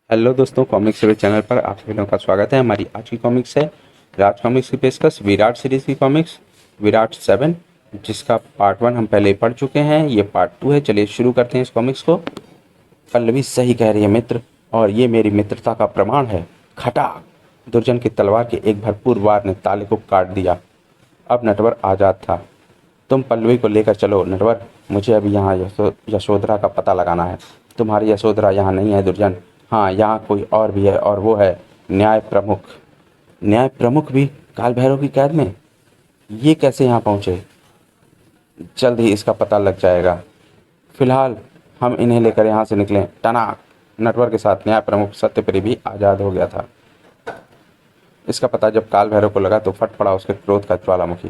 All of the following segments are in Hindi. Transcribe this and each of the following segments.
हेलो दोस्तों, कॉमिक्स सेवे चैनल पर आप सभी लोगों का स्वागत है। हमारी आज की कॉमिक्स है राज कॉमिक्स की पेशकश विराट सीरीज की कॉमिक्स विराट 7, जिसका पार्ट 1 हम पहले ही पढ़ चुके हैं। ये पार्ट 2 है। चलिए शुरू करते हैं इस कॉमिक्स को। पल्लवी सही कह रही है मित्र, और ये मेरी मित्रता का प्रमाण है। खटाक! दुर्जन की तलवार के एक भरपूर वार ने ताले को काट दिया। अब नटवर आजाद था। तुम पल्लवी को लेकर चलो नटवर, मुझे अभी यहाँ यशोधरा का पता लगाना है। तुम्हारी यशोधरा यहाँ नहीं है दुर्जन। हाँ, यहाँ कोई और भी है, और वो है न्याय प्रमुख। न्याय प्रमुख भी काल भैरव की कैद में? ये कैसे यहाँ पहुँचे? जल्द ही इसका पता लग जाएगा। फिलहाल हम इन्हें लेकर यहाँ से निकलें। टनाक! नटवर के साथ न्याय प्रमुख सत्यप्रिय भी आज़ाद हो गया था। इसका पता जब काल भैरव को लगा तो फट पड़ा उसके क्रोध का ज्वालामुखी।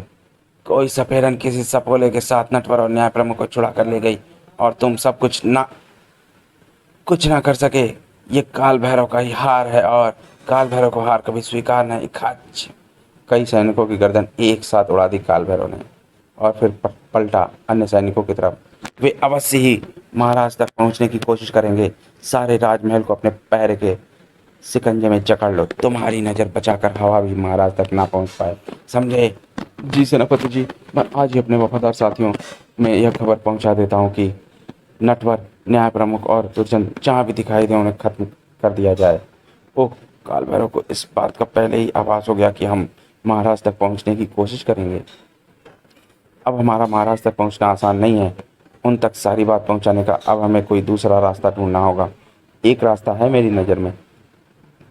कोई सपेरन किसी सपोले के साथ नटवर और न्याय प्रमुख को छुड़ा कर ले गई, और तुम सब कुछ ना कर सके। ये काल भैरव का ही हार है, और काल भैरव को हार कभी स्वीकार नहीं। खाच! कई सैनिकों की गर्दन एक साथ उड़ा दी काल भैरव ने, और फिर पलटा अन्य सैनिकों की तरफ। वे अवश्य ही महाराज तक पहुंचने की कोशिश करेंगे। सारे राजमहल को अपने पैर के शिकंजे में जकड़ लो। तुम्हारी नज़र बचाकर हवा भी महाराज तक ना पहुंच पाए, समझे? जी सेनापति जी, मैं आज ही अपने वफादार साथियों में यह खबर पहुंचा देता हूं कि नटवर, न्याय प्रमुख और दुर्जन जहाँ भी दिखाई दे उन्हें खत्म कर दिया जाए। ओह! काल भैरव को इस बात का पहले ही आभास हो गया कि हम महाराज तक पहुंचने की कोशिश करेंगे। अब हमारा महाराज तक पहुंचना आसान नहीं है। उन तक सारी बात पहुंचाने का अब हमें कोई दूसरा रास्ता ढूंढना होगा। एक रास्ता है मेरी नज़र में।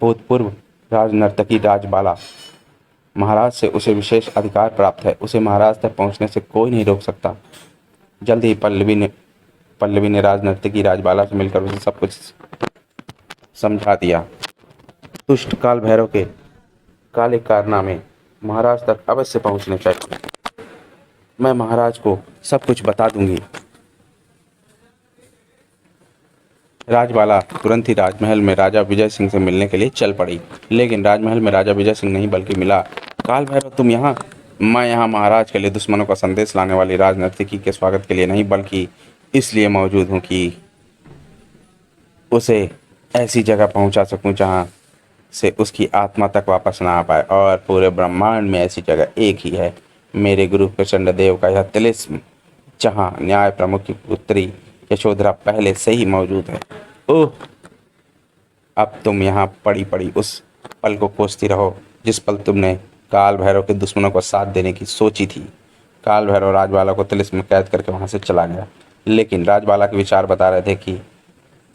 भूतपूर्व राजनर्तकी राजबाला। महाराज से उसे विशेष अधिकार प्राप्त है। उसे महाराज तक पहुंचने से कोई नहीं रोक सकता। जल्द ही पल्लवी ने राजनर्तकी राजबाला से मिलकर उसे सब कुछ समझा दिया। दुष्ट काल भैरव के काले कारनामे महाराज तक अवश्य पहुंचने चाहिए। मैं महाराज को सब कुछ बता दूंगी। राजबाला तुरंत ही राजमहल में राजा विजय सिंह से मिलने के लिए चल पड़ी। लेकिन राजमहल में राजा विजय सिंह नहीं बल्कि मिला। काल भैरव, तुम यहाँ? मैं यहाँ महाराज के लिए दुश्मनों का संदेश लाने वाली राजनर्तकी के स्वागत के लिए नहीं, बल्कि इसलिए मौजूद हूँ कि उसे ऐसी जगह पहुँचा सकूँ जहाँ से उसकी आत्मा तक वापस ना आ पाए। और पूरे ब्रह्मांड में ऐसी जगह एक ही है, मेरे गुरु प्रचंड देव का यह तिलिस्म, जहाँ न्याय प्रमुख की पुत्री यशोधरा पहले से ही मौजूद है। ओह! अब तुम यहाँ पड़ी पड़ी उस पल को खोजती रहो जिस पल तुमने काल भैरव के दुश्मनों को साथ देने की सोची थी। काल भैरव राजबाला को तिलिस्म में कैद करके वहाँ से चला गया, लेकिन राजबाला के विचार बता रहे थे कि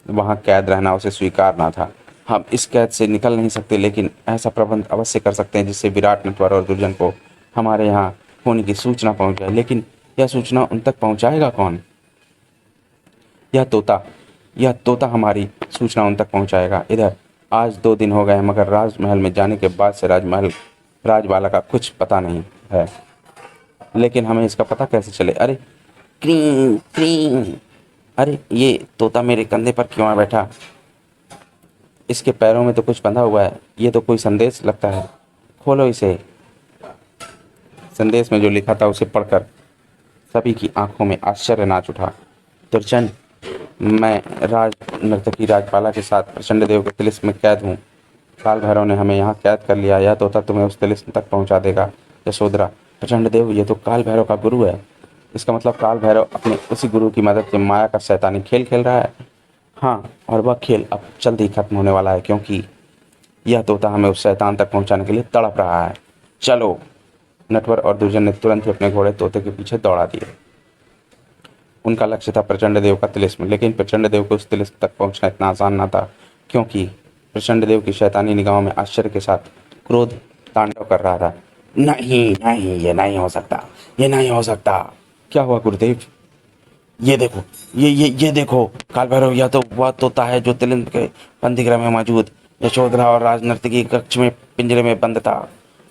वहाँ कैद रहना उसे स्वीकार ना था। हम इस कैद से निकल नहीं सकते, लेकिन ऐसा प्रबंध अवश्य कर सकते हैं जिससे विराट, नटवर और दुर्जन को हमारे यहाँ होने की सूचना पहुँच जाए। लेकिन यह सूचना उन तक पहुँचाएगा कौन? यह तोता हमारी सूचना उन तक पहुंचाएगा। इधर आज 2 दिन हो गए, मगर राजमहल में जाने के बाद से राजबाला का कुछ पता नहीं है। लेकिन हमें इसका पता कैसे चले? अरे क्रीं क्रीं! अरे ये तोता मेरे कंधे पर क्यों आ बैठा? इसके पैरों में तो कुछ बंधा हुआ है। ये तो कोई संदेश लगता है। खोलो इसे। संदेश में जो लिखा था उसे पढ़कर सभी की आंखों में आश्चर्य नाच उठा। दुर्जन, मैं राज नर्तकी राजबाला के साथ प्रचंड देव के तिलिस्म में कैद हूँ। काल भैरव ने हमें यहाँ कैद कर लिया। यह तोता तुम्हें उस तिलिस्म तक पहुँचा देगा। यशोधरा, प्रचंड देव, ये तो काल भैरव का गुरु है। इसका मतलब काल भैरव अपने उसी गुरु की मदद से माया का शैतानी खेल खेल रहा है। हाँ, और वह खेल अब जल्द ही खत्म होने वाला है, क्योंकि यह तोता हमें उस शैतान तक पहुँचाने के लिए तड़प रहा है। चलो! नटवर और दुर्जन ने तुरंत ही अपने घोड़े तोते के पीछे दौड़ा दिए। उनका लक्ष्य था प्रचंड देव का तिलिस्म, लेकिन प्रचंड देव को उस तिलिस्म तक पहुंचना इतना आसान न था, क्योंकि प्रचंड देव की शैतानी निगाहों में आश्चर्य के साथ क्रोध तांडव कर रहा था। नहीं नहीं, ये नहीं हो सकता, ये नहीं हो सकता। क्या हुआ गुरुदेव? ये देखो, ये देखो काल भैरव, यह तो वह तोता है जो तिलिस्म के पंथीग्रह में मौजूद यशोधरा और राजनर्तकी कक्ष में पिंजरे में बंद था।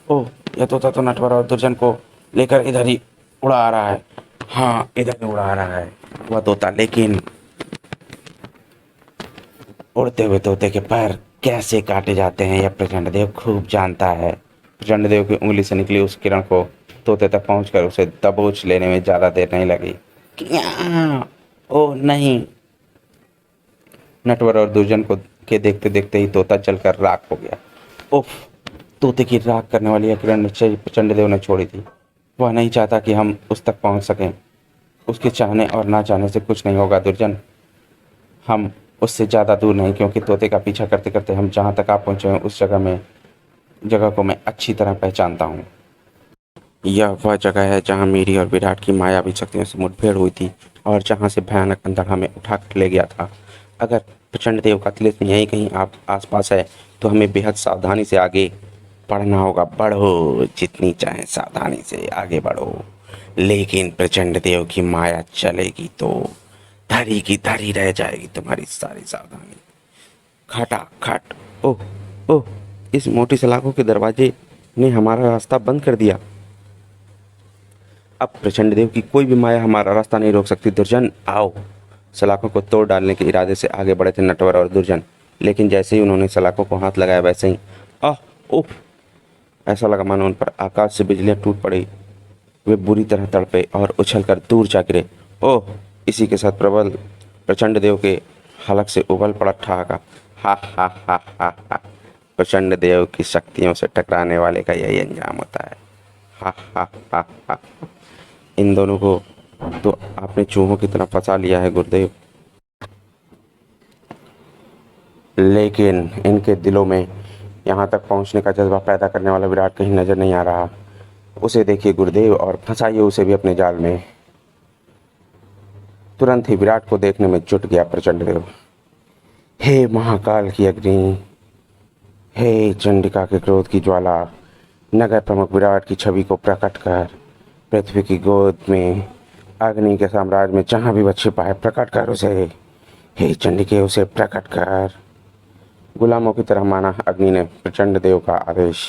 ओह! यह तोता तो नटवर और दुर्जन को लेकर इधर ही उड़ा आ रहा है। हाँ, इधर ही उड़ा आ रहा है वह तोता। लेकिन उड़ते हुए तोते के पैर कैसे काटे जाते हैं यह प्रचंड देव खूब जानता है। प्रचंड देव की उंगली से निकली उस किरण को तोते तक पहुंचकर उसे दबोच लेने में ज़्यादा देर नहीं लगी। क्या? ओह नहीं! नटवर और दुर्जन को के देखते देखते ही तोता जलकर राख हो गया। उफ! तोते की राख करने वाली यह किरण निश्चय ही प्रचंडदेव ने छोड़ी थी। वह नहीं चाहता कि हम उस तक पहुंच सकें। उसके चाहने और ना चाहने से कुछ नहीं होगा दुर्जन। हम उससे ज़्यादा दूर नहीं, क्योंकि तोते का पीछा करते करते हम जहाँ तक आप पहुँचे हैं उस जगह को मैं अच्छी तरह पहचानता हूँ। यह वह जगह है जहाँ मेरी और विराट की मायावी शक्तियों से मुठभेड़ हुई थी और जहाँ से भयानक अंधड़ हमें उठाकर ले गया था। अगर प्रचंड देव का तिलिस्म यहीं कहीं आप आसपास है तो हमें बेहद सावधानी से आगे बढ़ना होगा। बढ़ो, जितनी चाहे सावधानी से आगे बढ़ो, लेकिन प्रचंड देव की माया चलेगी तो धरी की धरी रह जाएगी तुम्हारी सारी सावधानी। खटाखट! ओह ओह! इस मोटी सलाखों के दरवाजे ने हमारा रास्ता बंद कर दिया। अब प्रचंड देव की कोई भी माया हमारा रास्ता नहीं रोक सकती। दुर्जन, आओ! सलाखों को तोड़ डालने के इरादे से आगे बढ़े थे नटवर और दुर्जन, लेकिन जैसे ही उन्होंने सलाखों को हाथ लगाया वैसे ही आह! उफ! ऐसा लगा मानो उन पर आकाश से बिजलियां टूट पड़ी। वे बुरी तरह तड़पे और उछलकर दूर जा गिरे। ओह! इसी के साथ प्रबल प्रचंड देव के हलक से उबल पड़ा ठहाका। हा हा हा हा हा! प्रचंड देव की शक्तियों से टकराने वाले का यही अंजाम होता है। हा हा हा हा! इन दोनों को तो आपने चूहों की तरह फंसा लिया है गुरुदेव, लेकिन इनके दिलों में यहाँ तक पहुँचने का जज्बा पैदा करने वाला विराट कहीं नजर नहीं आ रहा। उसे देखिए गुरुदेव और फंसाइए उसे भी अपने जाल में। तुरंत ही विराट को देखने में जुट गया प्रचंड देव। हे महाकाल की अग्नि, हे चंडिका के क्रोध की ज्वाला, नगर प्रमुख विराट की छवि को प्रकट कर पृथ्वी की गोद में अग्नि के साम्राज्य में जहाँ भी वह छिपा है प्रकट कर उसे। हे चंडिके, उसे प्रकट कर। गुलामों की तरह माना अग्नि ने प्रचंड देव का आदेश।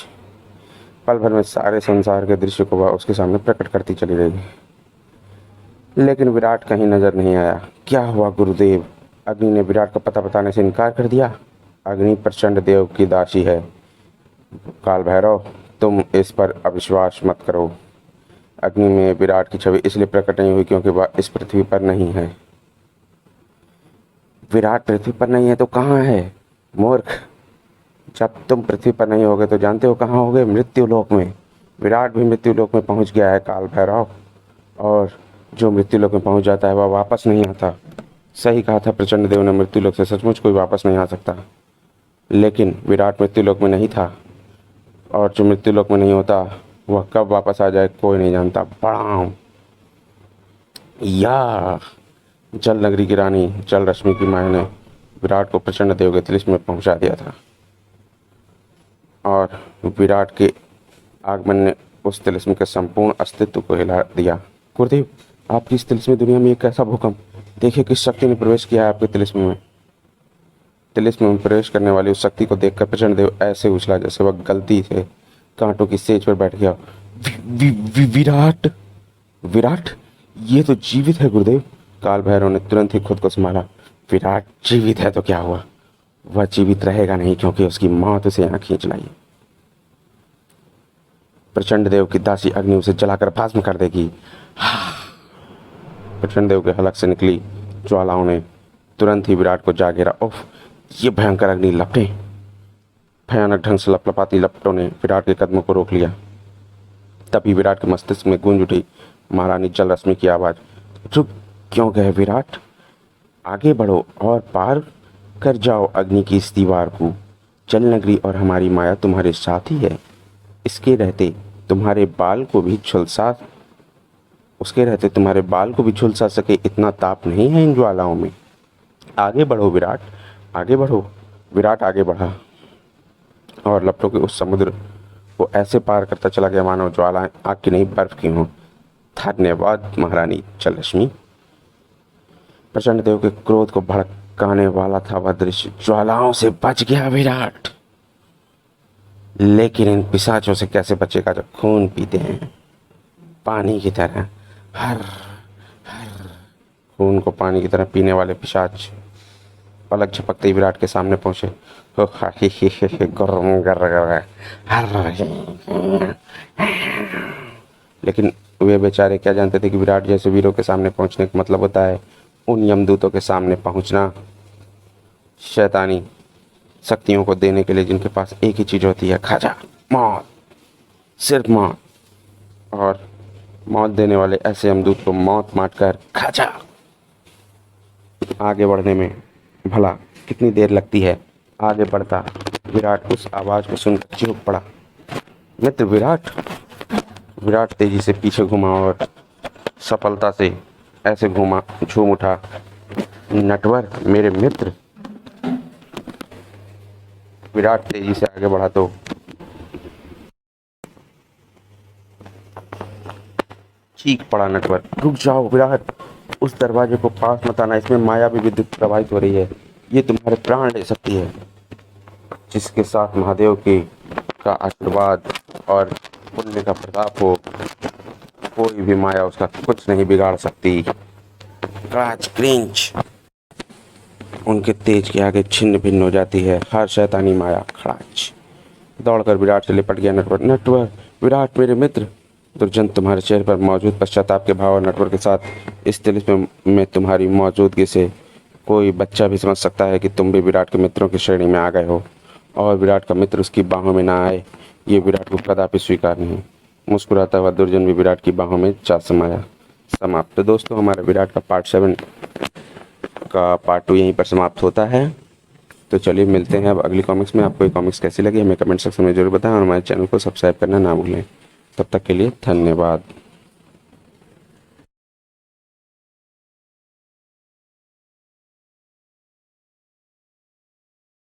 पल भर में सारे संसार के दृश्य को वह उसके सामने प्रकट करती चली गई, लेकिन विराट कहीं नजर नहीं आया। क्या हुआ गुरुदेव? अग्नि ने विराट का पता बताने से इनकार कर दिया। अग्नि प्रचंड देव की दासी है काल भैरव, तुम इस पर अविश्वास मत करो। अग्नि में विराट की छवि इसलिए प्रकट नहीं हुई क्योंकि वह इस पृथ्वी पर नहीं है। विराट पृथ्वी पर नहीं है तो कहाँ है मूर्ख? जब तुम पृथ्वी पर नहीं होगे तो जानते हो कहाँ होगे? मृत्यु लोक में। विराट भी मृत्यु लोक में पहुंच गया है काल भैरव, और जो मृत्यु लोक में पहुंच जाता है वह वापस नहीं आता। सही कहा था प्रचंड देव ने, मृत्यु लोक से सचमुच कोई वापस नहीं आ सकता। लेकिन विराट मृत्यु लोक में नहीं था, और जो मृत्यु लोक में नहीं होता वह कब वापस आ जाए कोई नहीं जानता। बड़ाम! या जल नगरी की रानी जल रश्मि की माया ने विराट को प्रचंड देव के तिलिस्म में पहुंचा दिया था, और विराट के आगमन ने उस तिलिस्म के संपूर्ण अस्तित्व को हिला दिया। गुरुदेव, आपकी इस तिलिस्मी दुनिया में एक ऐसा भूकंप, देखिए किस शक्ति ने प्रवेश किया है आपके तिलिस्म में। तिलिस्म में प्रवेश करने वाली उस शक्ति को देखकर प्रचंड देव ऐसे उछला जैसे वह गलती से कांटों की सेज पर बैठ गया। विराट! विराट, ये तो जीवित है गुरुदेव। काल भैरव ने तुरंत ही खुद को संभाला। विराट जीवित है तो क्या हुआ? वह जीवित रहेगा नहीं, क्योंकि उसकी मौत उसे यहाँ खींच लाई। प्रचंड देव की दासी अग्नि उसे जलाकर भस्म कर देगी। प्रचंड देव के हलक से निकली ज्वालाओं ने तुरंत ही विराट को जा घेरा। उफ! ये भयंकर अग्नि लपटें! भयानक ढंग से लपलपाती लपटों ने विराट के कदमों को रोक लिया। तभी विराट के मस्तिष्क में गूंज उठी महारानी जल रश्मि की आवाज। रुक क्यों गए विराट? आगे बढ़ो और पार कर जाओ अग्नि की इस दीवार को। जल नगरी और हमारी माया तुम्हारे साथ ही है। इसके रहते तुम्हारे बाल को भी झुलसा सके इतना ताप नहीं है इन ज्वालाओं में। आगे बढ़ो विराट, आगे बढ़ो। विराट आगे बढ़ा और लपटों के उस समुद्र को ऐसे पार करता चला गया मानो ज्वालाएं आग की नहीं बर्फ की हों। धन्यवाद महारानी जल रश्मि। प्रचंड देव के क्रोध को भड़काने वाला था वह दृश्य। ज्वालाओं से बच गया विराट, लेकिन इन पिशाचों से कैसे बचेगा जब खून पीते हैं पानी की तरह। हर हर खून को पानी की तरह पीने वाले पिशाच पलक झपकते ही विराट के सामने पहुंचे। लेकिन वे बेचारे क्या जानते थे कि विराट जैसे वीरों के सामने पहुंचने का मतलब होता है उन यमदूतों के सामने पहुंचना। शैतानी शक्तियों को देने के लिए जिनके पास एक ही चीज़ होती है, खाजा, मौत, सिर्फ मौत। और मौत देने वाले ऐसे यमदूत को मौत मार कर खाजा। आगे बढ़ने में भला कितनी देर लगती है। आगे बढ़ता विराट उस आवाज़ को सुनकर चुप पड़ा। मित्र विराट। विराट तेजी से पीछे घुमा और सफलता से ऐसे घूमा, झूम उठा, नटवर मेरे मित्र। विराट तेजी से आगे बढ़ा तो चीख पड़ा नटवर, रुक जाओ विराट, उस दरवाजे को पास मत आना, इसमें मायावी विद्युत प्रवाहित हो रही है, ये तुम्हारे प्राण ले सकती है। जिसके साथ महादेव की का आशीर्वाद और पुण्य का प्रताप हो, कोई भी माया उसका कुछ नहीं बिगाड़ सकती। क्राच क्रिंच उनके तेज के आगे छिन्न भिन्न हो जाती है हर शैतानी माया। खड़ाच दौड़कर विराट से लिपट गया नटवर। नटवर विराट मेरे मित्र। दुर्जन तुम्हारे चेहरे पर मौजूद पश्चाताप के भाव और नटवर के साथ इस तिलिस्म में तुम्हारी मौजूदगी से कोई बच्चा भी समझ सकता है कि तुम भी विराट के मित्रों की श्रेणी में आ गए हो और विराट का मित्र उसकी बाहों में ना आए, ये विराट को कदापि स्वीकार नहीं। मुस्कुराता हुआ दुर्जन भी विराट की बाहों में जा समाया। समाप्त। तो दोस्तों हमारा विराट का पार्ट 7 का पार्ट 2 यहीं पर समाप्त होता है। तो चलिए मिलते हैं अब अगली कॉमिक्स में। आपको ये कॉमिक्स कैसी लगी हमें कमेंट सेक्शन में जरूर बताएं और हमारे चैनल को सब्सक्राइब करना ना भूलें। तब तक के लिए धन्यवाद।